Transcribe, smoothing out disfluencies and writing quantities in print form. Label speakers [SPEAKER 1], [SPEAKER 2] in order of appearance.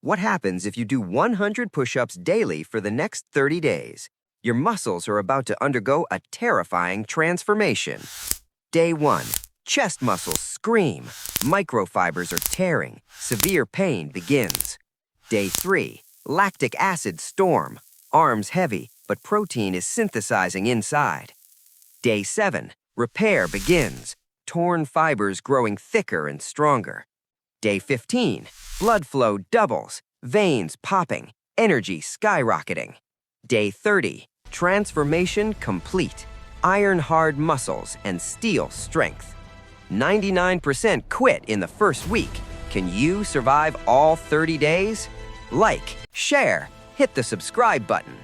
[SPEAKER 1] What happens if you do 100 push-ups daily for the next 30 days? Your muscles are about to undergo a terrifying transformation. Day 1. Chest muscles scream. Microfibers are tearing. Severe pain begins. Day 3. Lactic acid storm. Arms heavy, but protein is synthesizing inside. Day 7. Repair begins. Torn fibers growing thicker and stronger. Day 15. Blood flow doubles. Veins popping. Energy skyrocketing. Day 30. Transformation complete. Iron-hard muscles and steel strength. 99% quit in the first week. Can you survive all 30 days? Like, share, hit the subscribe button.